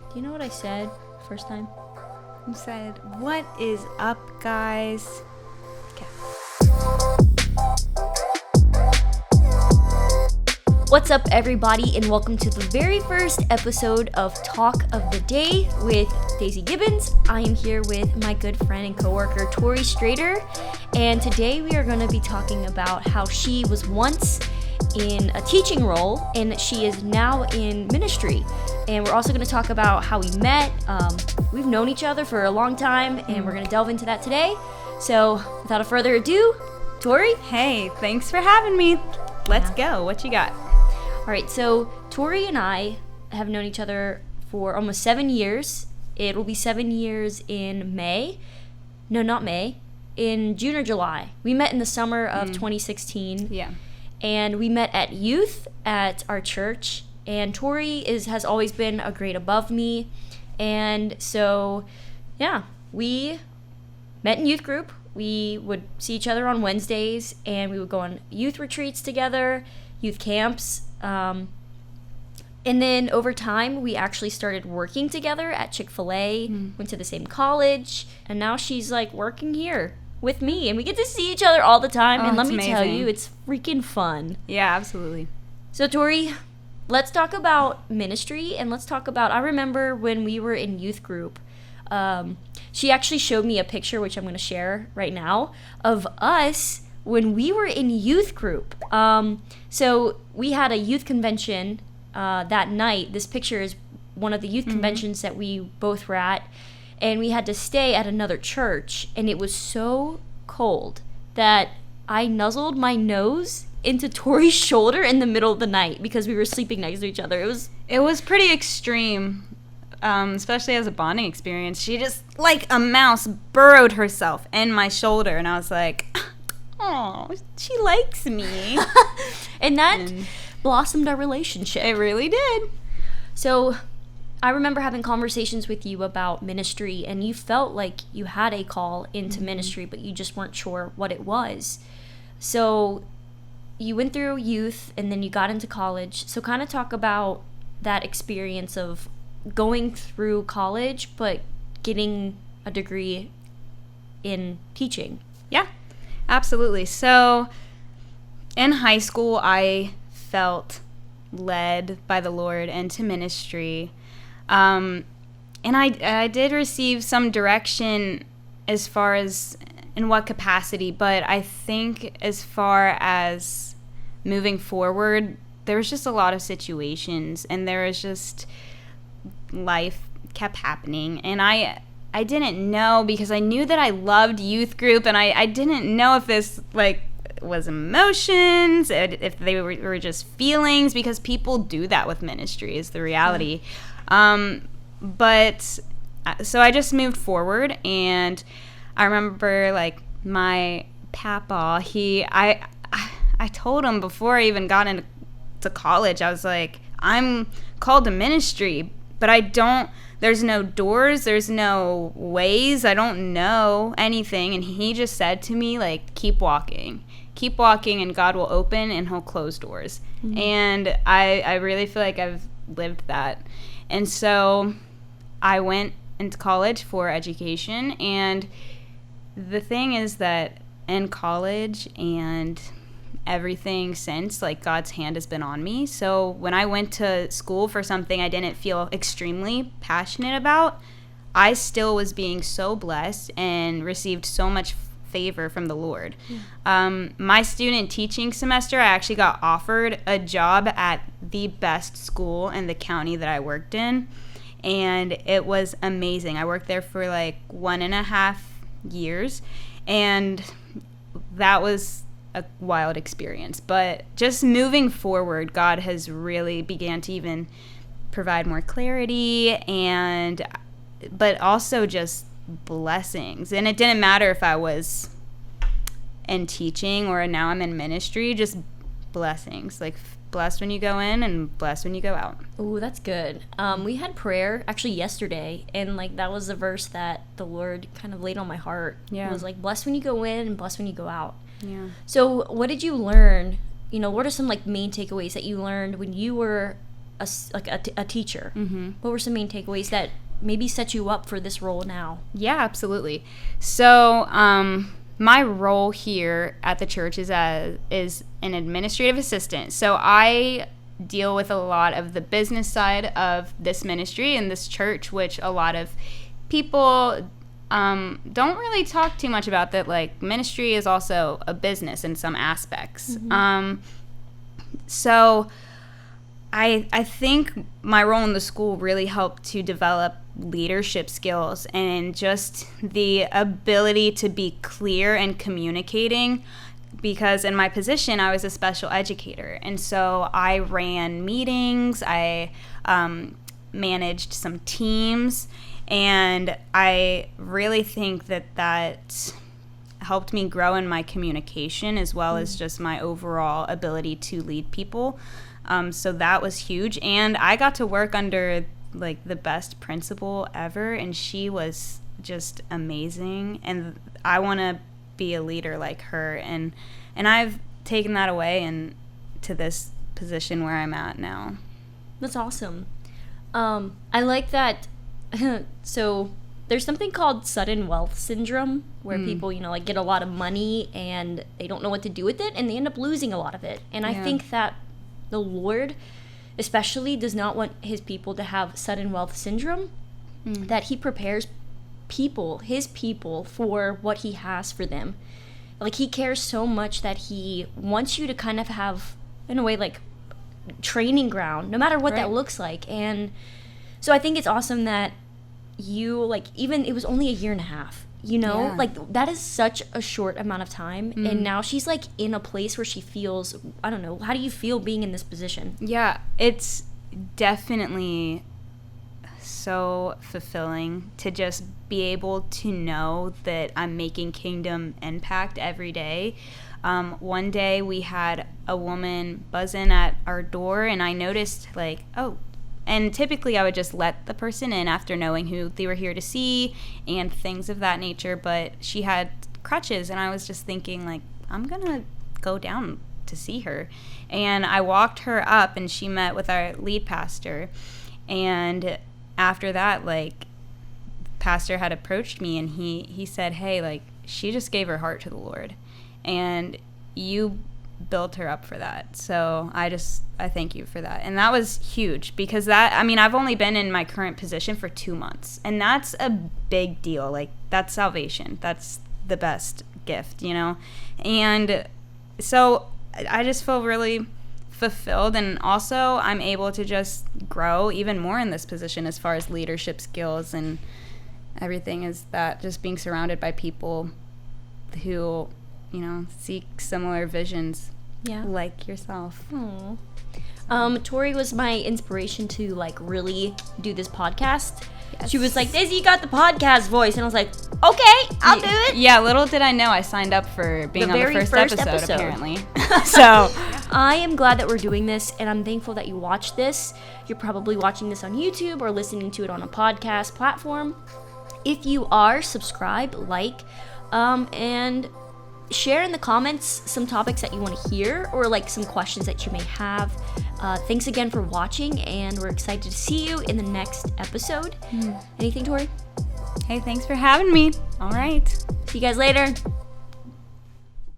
Do you know what I said first time? You said, "What is up, guys?" Okay. What's up, everybody, and welcome to the very first episode of Talk of the Day with Daisy Gibbons. I am here with my good friend and coworker, Tori Strader, and today we are going to be talking about how she was once in a teaching role and she is now in ministry. And we're also going to talk about how we met. We've known each other for a long time, and we're going to delve into that today. So, without further ado, Tori? Hey, thanks for having me. Let's go. What you got? All right, so Tori and I have known each other for almost 7 years. It will be 7 years in May. No, not May. In June or July. We met in the summer of 2016. Yeah. And we met at youth at our church. And Tori has always been a grade above me. And so, yeah, we met in youth group. We would see each other on Wednesdays, and we would go on youth retreats together, youth camps. And then over time, we actually started working together at Chick-fil-A, went to the same college, and now she's like working here with me, and we get to see each other all the time. And let me tell you, it's freaking fun. Yeah, absolutely. So, Tori, let's talk about ministry, and let's talk about, I remember when we were in youth group, she actually showed me a picture, which I'm going to share right now, of us when we were in youth group. So we had a youth convention that night. This picture is one of the youth conventions that we both were at, and we had to stay at another church, and it was so cold that I nuzzled my nose into Tori's shoulder in the middle of the night because we were sleeping next to each other. It was pretty extreme, especially as a bonding experience. She just, like a mouse, burrowed herself in my shoulder, and I was like, oh, she likes me. and that blossomed our relationship. It really did. So I remember having conversations with you about ministry, and you felt like you had a call into ministry, but you just weren't sure what it was. So you went through youth, and then you got into college. So kind of talk about that experience of going through college, but getting a degree in teaching. Yeah, absolutely. So in high school, I felt led by the Lord into ministry. And I did receive some direction as far as in what capacity, but I think as far as moving forward, there was just a lot of situations, and there was just life kept happening, and I didn't know, because I knew that I loved youth group, and I didn't know if this like was emotions, if they were just feelings, because people do that with ministry is the reality. But so I just moved forward, and I remember like my papa, I told him before I even got into college, I was like, I'm called to ministry, but there's no doors, there's no ways, I don't know anything. And he just said to me, like, keep walking, and God will open and he'll close doors. And I really feel like I've lived that. And so I went into college for education, and the thing is that in college and everything since, like, God's hand has been on me. So when I went to school for something I didn't feel extremely passionate about, I still was being so blessed and received so much favor from the Lord. My student teaching semester, I actually got offered a job at the best school in the county that I worked in, and it was amazing. I worked there for like 1.5 years, and that was a wild experience. But just moving forward, God has really began to even provide more clarity, but also just blessings. And it didn't matter if I was in teaching or now I'm in ministry, just blessings. Like, blessed when you go in and blessed when you go out. Ooh, that's good. We had prayer actually yesterday, and like that was the verse that the Lord kind of laid on my heart. Yeah. It was like, blessed when you go in and blessed when you go out. Yeah. So what did you learn? What are some like main takeaways that you learned when you were a teacher. What were some main takeaways that maybe set you up for this role now? Yeah, absolutely. So my role here at the church is an administrative assistant. So I deal with a lot of the business side of this ministry and this church, which a lot of people don't really talk too much about, that like ministry is also a business in some aspects. So I think my role in the school really helped to develop leadership skills and just the ability to be clear and communicating, because in my position I was a special educator, and so I ran meetings, I managed some teams, and I really think that helped me grow in my communication as well as just my overall ability to lead people. So that was huge, and I got to work under like the best principal ever, and she was just amazing, and I want to be a leader like her, and I've taken that away and to this position where I'm at now. That's awesome. I like that. So there's something called sudden wealth syndrome, where people, like get a lot of money and they don't know what to do with it, and they end up losing a lot of it. And I think that the Lord especially does not want his people to have sudden wealth syndrome, that he prepares his people for what he has for them. Like, he cares so much that he wants you to kind of have, in a way, like training ground, no matter what that looks like. And so I think it's awesome that you, like, even it was only a year and a half, like that is such a short amount of time. And now she's like in a place where she feels, I don't know, how do you feel being in this position? Yeah, it's definitely so fulfilling to just be able to know that I'm making kingdom impact every day. One day we had a woman buzz in at our door, and I noticed like, and typically I would just let the person in after knowing who they were here to see and things of that nature, but she had crutches, and I was just thinking like, I'm gonna go down to see her. And I walked her up, and she met with our lead pastor, and after that, like, pastor had approached me, and he said, hey, like, she just gave her heart to the Lord, and you built her up for that. So I thank you for that. And that was huge, because I've only been in my current position for 2 months, and that's a big deal. Like, that's salvation. That's the best gift, And so I just feel really fulfilled, and also I'm able to just grow even more in this position as far as leadership skills and everything, is that just being surrounded by people who seek similar visions like yourself. Tori was my inspiration to like really do this podcast. Yes. She was like, Daisy, you got the podcast voice, and I was like, okay, I'll do it. Yeah, little did I know I signed up for being on the first episode apparently. So I am glad that we're doing this, and I'm thankful that you watched this. You're probably watching this on YouTube or listening to it on a podcast platform. If you are, subscribe, like, and share in the comments some topics that you want to hear, or like some questions that you may have. Thanks again for watching, and we're excited to see you in the next episode. Anything, Tori? Hey, thanks for having me. All right. See you guys later.